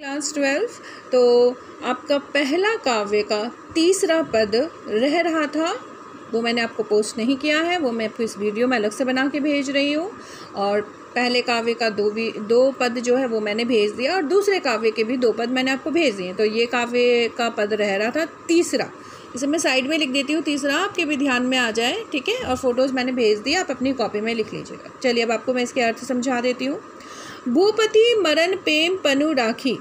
Class 12। तो आपका पहला काव्य का तीसरा पद रह रहा था, वो मैंने आपको पोस्ट नहीं किया है, वो मैं आपको इस वीडियो में अलग से बना के भेज रही हूँ। और पहले काव्य का दो पद जो है वो मैंने भेज दिया और दूसरे काव्य के भी 2 पद मैंने आपको भेज दिए। तो ये काव्य का पद रह रहा था तीसरा, इसे मैं साइड में लिख देती हूँ तीसरा, आपके भी ध्यान में आ जाए, ठीक है। और फोटोज़ मैंने भेज दिए, आप अपनी कॉपी में लिख लीजिएगा। चलिए अब आपको मैं इसके अर्थ समझा देती हूँ। भूपति मरण प्रेम पनु राखी।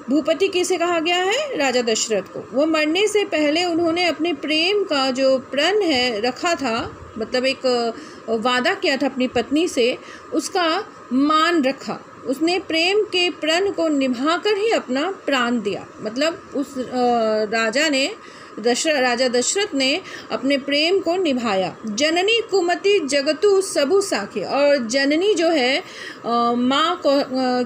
भूपति किसे कहा गया है? राजा दशरथ को। वो मरने से पहले उन्होंने अपने प्रेम का जो प्रण है रखा था, मतलब एक वादा किया था अपनी पत्नी से, उसका मान रखा। उसने प्रेम के प्रण को निभाकर ही अपना प्राण दिया। मतलब उस राजा दशरथ ने अपने प्रेम को निभाया। जननी कुमति जगतु सबु साखी। और जननी जो है माँ को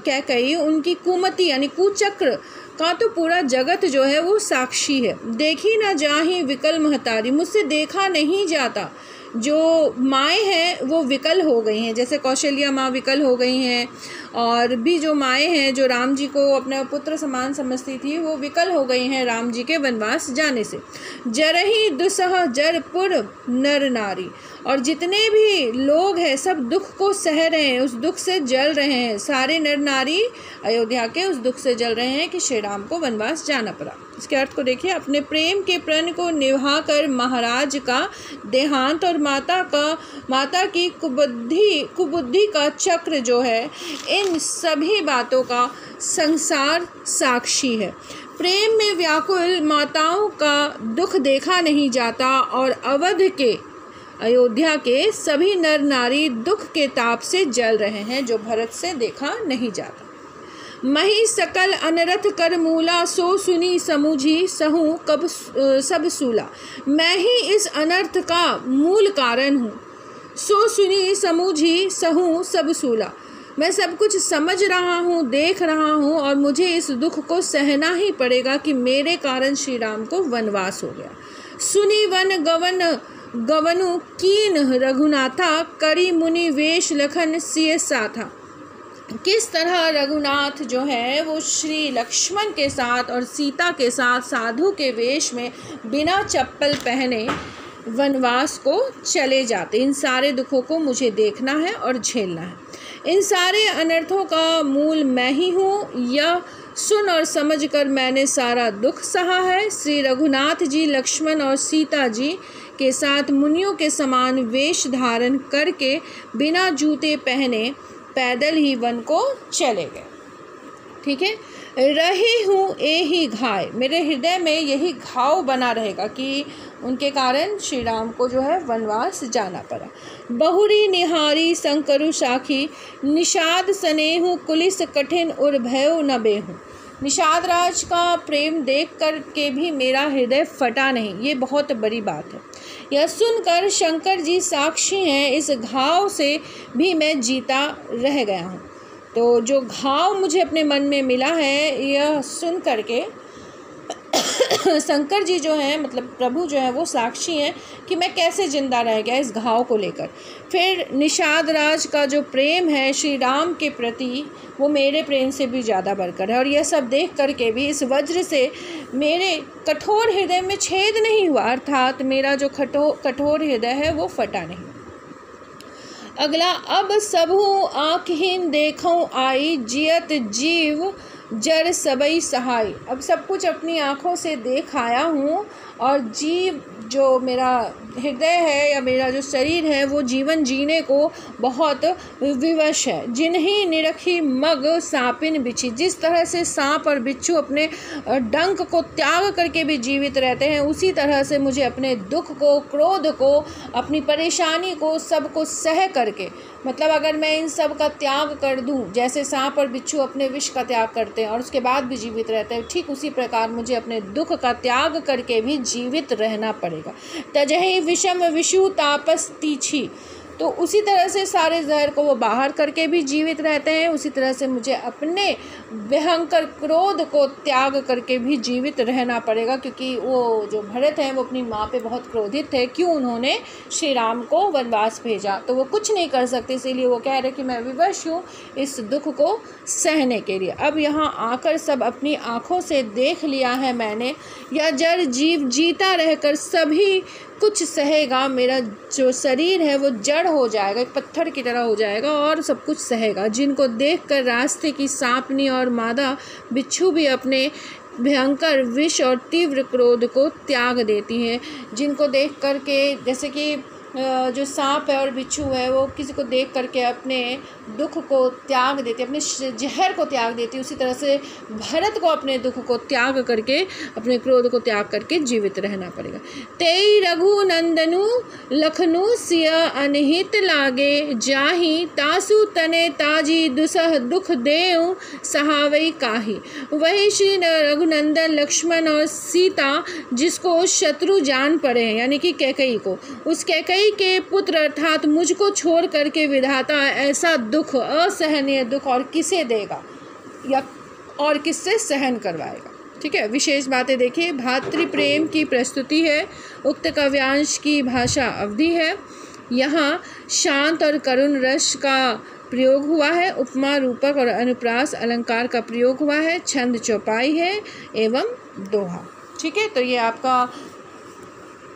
क्या कही, उनकी कुमति यानी कुचक्र का तो पूरा जगत जो है वो साक्षी है। देखी ना जाही विकल महतारी, मुझसे देखा नहीं जाता। जो माएँ हैं वो विकल हो गई हैं, जैसे कौशल्या माँ विकल हो गई हैं, और भी जो माएँ हैं जो राम जी को अपना पुत्र समान समझती थी वो विकल हो गई हैं राम जी के वनवास जाने से। जरही दुसह जरपुर नर नारी। और जितने भी लोग हैं सब दुख को सह रहे हैं, उस दुख से जल रहे हैं। सारे नर नारी अयोध्या के उस दुख से जल रहे हैं कि श्री राम को वनवास जाना पड़ा। इसके अर्थ को देखिए। अपने प्रेम के प्रण को निभाकर महाराज का देहांत और माता की कुबुद्धि का चक्र जो है, इन सभी बातों का संसार साक्षी है। प्रेम में व्याकुल माताओं का दुख देखा नहीं जाता और अयोध्या के सभी नर नारी दुख के ताप से जल रहे हैं, जो भरत से देखा नहीं जाता। मही सकल अनरथ कर मूला, सो सुनी समूझी सहूँ कब सब सूला। मैं ही इस अनर्थ का मूल कारण हूँ, सो सुनी समूझी सहूँ सब सूला। मैं सब कुछ समझ रहा हूँ, देख रहा हूँ, और मुझे इस दुख को सहना ही पड़ेगा कि मेरे कारण श्री राम को वनवास हो गया। सुनी वन गवनु कीन रघुनाथा, करी मुनि वेश लखन सिय साथा। किस तरह रघुनाथ जो है वो श्री लक्ष्मण के साथ और सीता के साथ साधु के वेश में बिना चप्पल पहने वनवास को चले जाते। इन सारे दुखों को मुझे देखना है और झेलना है। इन सारे अनर्थों का मूल मैं ही हूँ, यह सुन और समझ कर मैंने सारा दुख सहा है। श्री रघुनाथ जी लक्ष्मण और सीता जी के साथ मुनियों के समान वेश धारण करके बिना जूते पहने पैदल ही वन को चले गए। ठीक है। रही हूँ यही घाय, मेरे हृदय में यही घाव बना रहेगा कि उनके कारण श्री राम को जो है वनवास जाना पड़ा। बहुरी निहारी संकरु साखी, निषाद स्नेहु कुलिस कठिन उर भयो न बेहूँ। निषाद राज का प्रेम देख कर के भी मेरा हृदय फटा नहीं, ये बहुत बड़ी बात है। यह सुनकर शंकर जी साक्षी हैं, इस घाव से भी मैं जीता रह गया हूँ। तो जो घाव मुझे अपने मन में मिला है, यह सुन कर के शंकर जी जो हैं, मतलब प्रभु जो है वो साक्षी हैं कि मैं कैसे जिंदा रह गया इस घाव को लेकर। फिर निषाद राज का जो प्रेम है श्री राम के प्रति, वो मेरे प्रेम से भी ज़्यादा बढ़कर है। और यह सब देख कर के भी इस वज्र से मेरे कठोर हृदय में छेद नहीं हुआ, अर्थात मेरा जो कठोर हृदय है वो फटा नहीं। अगला, अब सबहु आँखहीन देखूं आई, जियत जीव जर सबई सहाय। अब सब कुछ अपनी आँखों से देख आया हूँ, और जीव जो मेरा हृदय है या मेरा जो शरीर है वो जीवन जीने को बहुत विवश है। जिन्हीं निरखी मग सांपिन बिछी। जिस तरह से सांप और बिच्छू अपने डंक को त्याग करके भी जीवित रहते हैं, उसी तरह से मुझे अपने दुख को, क्रोध को, अपनी परेशानी को, सबको सह करके, मतलब अगर मैं इन सब का त्याग कर दूं, जैसे सांप और बिच्छू अपने विष का त्याग करते हैं और उसके बाद भी जीवित रहते हैं, ठीक उसी प्रकार मुझे अपने दुख का त्याग करके भी जीवित रहना पड़ेगा। तजहि विषम विषु तापस तीछी। तो उसी तरह से सारे जहर को वो बाहर करके भी जीवित रहते हैं, उसी तरह से मुझे अपने भयंकर क्रोध को त्याग करके भी जीवित रहना पड़ेगा, क्योंकि वो जो भरत हैं वो अपनी माँ पे बहुत क्रोधित थे। क्यों? उन्होंने श्री राम को वनवास भेजा, तो वो कुछ नहीं कर सकते, इसीलिए वो कह रहे कि मैं विवश हूँ इस दुख को सहने के लिए। अब यहाँ आकर सब अपनी आँखों से देख लिया है मैंने, यह जड़ जीव जीता रहकर सभी कुछ सहेगा, मेरा जो शरीर है वो जड़ हो जाएगा, एक पत्थर की तरह हो जाएगा और सब कुछ सहेगा। जिनको देखकर रास्ते की सांपनी और मादा बिच्छू भी अपने भयंकर विष और तीव्र क्रोध को त्याग देती हैं। जिनको देख करके, जैसे कि जो सांप है और बिच्छू है वो किसी को देख करके अपने दुख को त्याग देते, अपने जहर को त्याग देती, उसी तरह से भरत को अपने दुख को त्याग करके, अपने क्रोध को त्याग करके जीवित रहना पड़ेगा। तेई रघुनंदनु लखनु सिय अनहित लागे, जाहि तासु तने ताजी दुसह दुख देव सहावई काहि। वही श्री रघुनंदन लक्ष्मण और सीता जिसको शत्रु जान पड़े हैं, यानी कि कैकेयी को, उस कैकेयी के पुत्र अर्थात मुझको छोड़ करके विधाता ऐसा दुख, असहनीय दुख और किसे देगा या और किससे सहन करवाएगा। ठीक है, विशेष बातें देखिए। भातृ प्रेम की प्रस्तुति है। उक्त काव्यांश की भाषा अवधि है। यहाँ शांत और करुण रस का प्रयोग हुआ है। उपमा, रूपक और अनुप्रास अलंकार का प्रयोग हुआ है। छंद चौपाई है एवं दोहा। ठीक है, तो ये आपका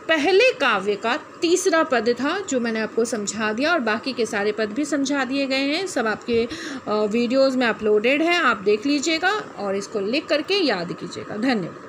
पहले काव्य का तीसरा पद था जो मैंने आपको समझा दिया, और बाकी के सारे पद भी समझा दिए गए हैं। सब आपके वीडियोज़ में अपलोडेड है, आप देख लीजिएगा और इसको लिख करके याद कीजिएगा। धन्यवाद।